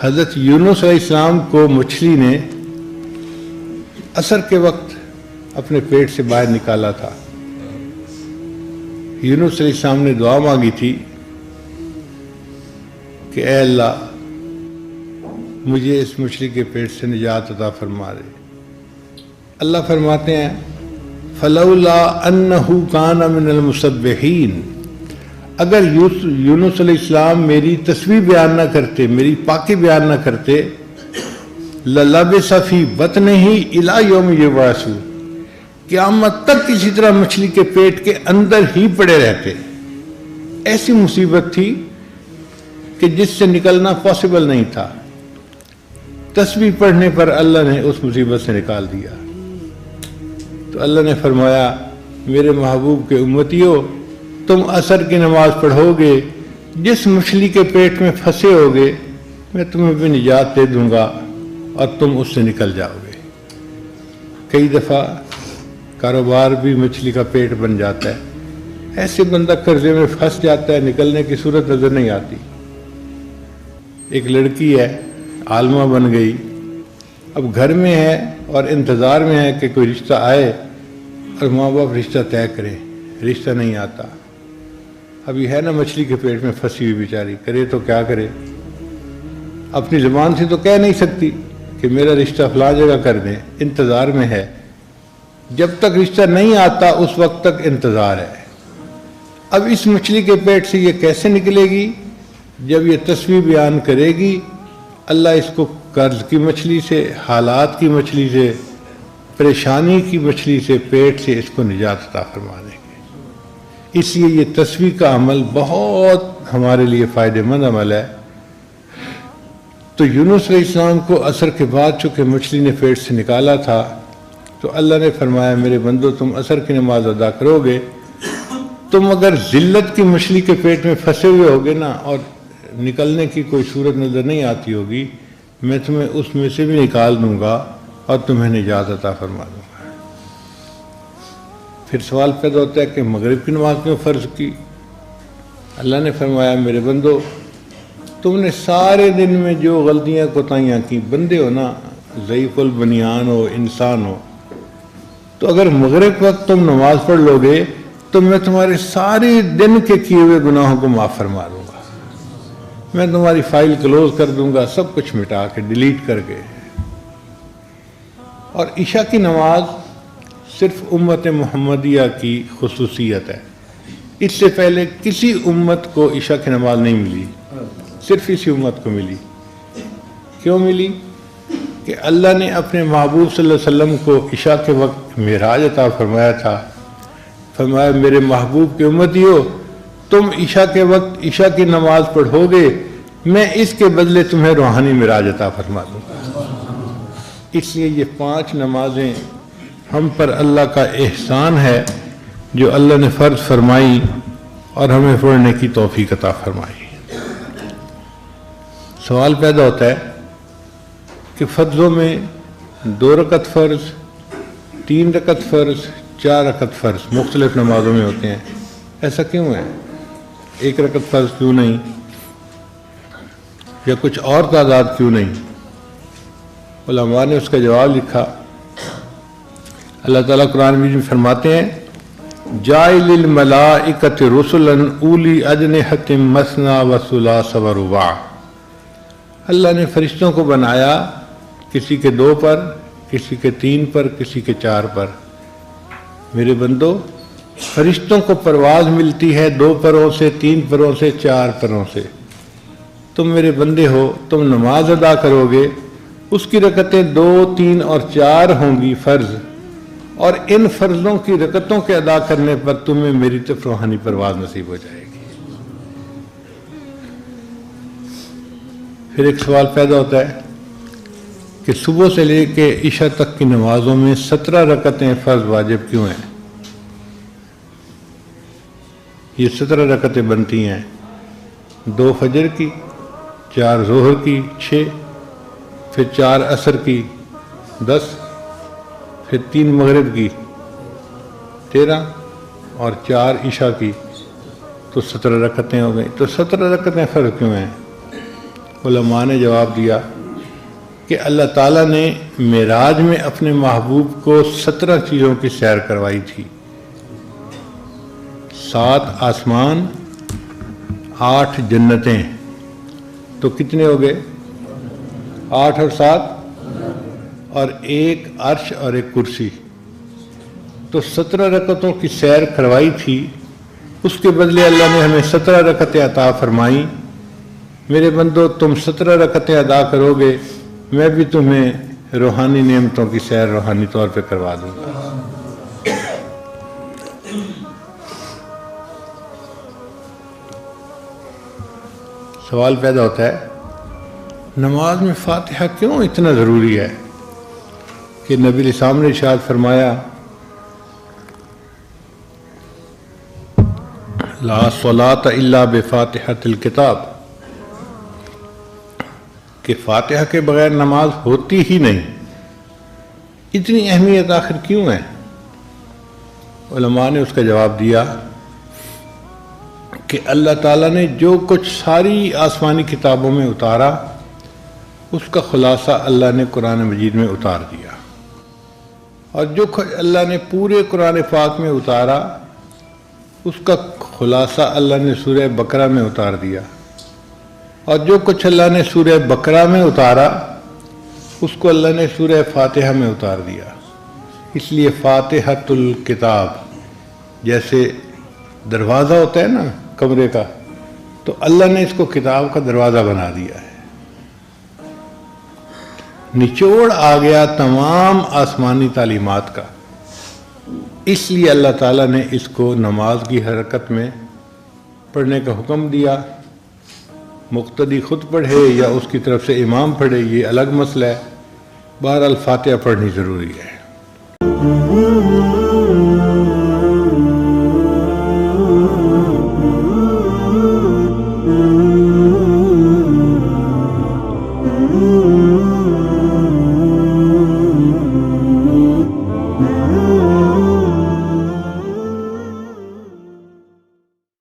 حضرت یونس علیہ السلام کو مچھلی نے عصر کے وقت اپنے پیٹ سے باہر نکالا تھا۔ یونس علیہ السلام نے دعا مانگی تھی کہ اے اللہ مجھے اس مچھلی کے پیٹ سے نجات عطا فرما دے۔ اللہ فرماتے ہیں فلولا انہ کان من المسبحین، اگر یونس علیہ السلام میری تسبیح بیان نہ کرتے، میری پاکی بیان نہ کرتے، للبث فی بطنہ الی یوم یبعثون، قیامت تک اسی طرح مچھلی کے پیٹ کے اندر ہی پڑے رہتے۔ ایسی مصیبت تھی کہ جس سے نکلنا پاسبل نہیں تھا۔ تسبیح پڑھنے پر اللہ نے اس مصیبت سے نکال دیا۔ تو اللہ نے فرمایا میرے محبوب کے امتیوں، تم عصر کی نماز پڑھو گے، جس مچھلی کے پیٹ میں پھنسے ہوگے میں تمہیں بھی نجات دے دوں گا اور تم اس سے نکل جاؤ گے۔ کئی دفعہ کاروبار بھی مچھلی کا پیٹ بن جاتا ہے، ایسے بندہ قرضے میں پھنس جاتا ہے، نکلنے کی صورت نظر نہیں آتی۔ ایک لڑکی ہے، عالمہ بن گئی، اب گھر میں ہے اور انتظار میں ہے کہ کوئی رشتہ آئے اور ماں باپ رشتہ طے کریں، رشتہ نہیں آتا۔ اب یہ ہے نا مچھلی کے پیٹ میں پھنسی ہوئی بیچاری، کرے تو کیا کرے؟ اپنی زبان سے تو کہہ نہیں سکتی کہ میرا رشتہ فلاں جگہ کر دیں، انتظار میں ہے۔ جب تک رشتہ نہیں آتا اس وقت تک انتظار ہے۔ اب اس مچھلی کے پیٹ سے یہ کیسے نکلے گی؟ جب یہ تسبیح بیان کرے گی، اللہ اس کو قرض کی مچھلی سے، حالات کی مچھلی سے، پریشانی کی مچھلی سے، پیٹ سے اس کو نجات عطا فرما دیں گے۔ اس لیے یہ تسبیح کا عمل بہت ہمارے لیے فائدہ مند عمل ہے۔ تو یونس علیہ السلام کو عصر کے بعد چونکہ مچھلی نے پیٹ سے نکالا تھا، تو اللہ نے فرمایا میرے بندو تم عصر کی نماز ادا کرو گے، تم اگر ذلت کی مچھلی کے پیٹ میں پھنسے ہوئے ہوگے نا اور نکلنے کی کوئی صورت نظر نہیں آتی ہوگی، میں تمہیں اس میں سے بھی نکال دوں گا اور تمہیں نجات عطا فرما دوں گا۔ پھر سوال پیدا ہوتا ہے کہ مغرب کی نماز کیوں فرض کی؟ اللہ نے فرمایا میرے بندو تم نے سارے دن میں جو غلطیاں کوتاہیاں کی، بندے ہو نا، ضعیف البنیان ہو، انسان ہو، تو اگر مغرب وقت تم نماز پڑھ لو گے تو میں تمہارے سارے دن کے کیے ہوئے گناہوں کو معاف فرما دوں گا، میں تمہاری فائل کلوز کر دوں گا، سب کچھ مٹا کے ڈیلیٹ کر کے۔ اور عشاء کی نماز صرف امت محمدیہ کی خصوصیت ہے، اس سے پہلے کسی امت کو عشاء کی نماز نہیں ملی، صرف اسی امت کو ملی۔ کیوں ملی؟ کہ اللہ نے اپنے محبوب صلی اللہ علیہ وسلم کو عشاء کے وقت معراج عطا فرمایا تھا۔ فرمایا میرے محبوب کے امتیو، تم عشاء کے وقت عشاء کی نماز پڑھو گے، میں اس کے بدلے تمہیں روحانی معراج عطا فرما دوں گا۔ اس لیے یہ 5 نمازیں ہم پر اللہ کا احسان ہے جو اللہ نے فرض فرمائی اور ہمیں پڑھنے کی توفیق عطا فرمائی۔ سوال پیدا ہوتا ہے کہ فرضوں میں 2 رکعت فرض، 3 رکعت فرض، 4 رکعت فرض مختلف نمازوں میں ہوتے ہیں، ایسا کیوں ہے؟ 1 رکعت فرض کیوں نہیں؟ یا کچھ اور تعداد کیوں نہیں؟ علماء نے اس کا جواب لکھا۔ اللہ تعالیٰ قرآن میں فرماتے ہیں جاعل الملائکۃ رسلا اولی اجنحۃ مثنی و ثلاث و رباع، اللہ نے فرشتوں کو بنایا کسی کے 2 پر، کسی کے 3 پر، کسی کے 4 پر۔ میرے بندو فرشتوں کو پرواز ملتی ہے 2 پروں سے، 3 پروں سے، 4 پروں سے۔ تم میرے بندے ہو، تم نماز ادا کرو گے، اس کی رکعتیں 2، 3 اور 4 ہوں گی فرض، اور ان فرضوں کی رکعتوں کے ادا کرنے پر تمہیں میری طرف روحانی پرواز نصیب ہو جائے گی۔ پھر ایک سوال پیدا ہوتا ہے کہ صبح سے لے کے عشاء تک کی نمازوں میں 17 رکعتیں فرض واجب کیوں ہیں؟ یہ 17 رکعتیں بنتی ہیں 2 فجر کی، 4 ظہر کی 6، پھر 4 عصر کی 10، پھر 3 مغرب کی 13 اور 4 عشاء کی، تو 17 رکعتیں ہو گئیں۔ تو 17 رکعتیں فرض کیوں ہیں؟ علماء نے جواب دیا کہ اللہ تعالیٰ نے معراج میں اپنے محبوب کو 17 چیزوں کی سیر کروائی تھی، 7 آسمان، 8 جنتیں، تو کتنے ہو گئے؟ 8 اور 7 اور 1 عرش اور 1 کرسی، تو 17 رکعتوں کی سیر کروائی تھی۔ اس کے بدلے اللہ نے ہمیں 17 رکعتیں عطا فرمائیں۔ میرے بندو، تم 17 رکعتیں ادا کرو گے، میں بھی تمہیں روحانی نعمتوں کی سیر روحانی طور پہ کروا دوں گا۔ سوال پیدا ہوتا ہے، نماز میں فاتحہ کیوں اتنا ضروری ہے؟ کہ نبی علیہ السلام نے ارشاد فرمایا، لا صلاۃ الا بفاتحۃ الکتاب، کہ فاتحہ کے بغیر نماز ہوتی ہی نہیں۔ اتنی اہمیت آخر کیوں ہے؟ علماء نے اس کا جواب دیا کہ اللہ تعالیٰ نے جو کچھ ساری آسمانی کتابوں میں اتارا، اس کا خلاصہ اللہ نے قرآن مجید میں اتار دیا، اور جو کچھ اللہ نے پورے قرآن پاک میں اتارا، اس کا خلاصہ اللہ نے سورہ بقرہ میں اتار دیا، اور جو کچھ اللہ نے سورہ بقرہ میں اتارا، اس کو اللہ نے سورہ فاتحہ میں اتار دیا۔ اس لیے فاتحۃ الکتاب، جیسے دروازہ ہوتا ہے نا کمرے کا، تو اللہ نے اس کو کتاب کا دروازہ بنا دیا ہے۔ نچوڑ آ گیا تمام آسمانی تعلیمات کا، اس لیے اللہ تعالیٰ نے اس کو نماز کی حرکت میں پڑھنے کا حکم دیا۔ مقتدی خود پڑھے یا اس کی طرف سے امام پڑھے، یہ الگ مسئلہ ہے۔ بہرحال فاتحہ پڑھنی ضروری ہے۔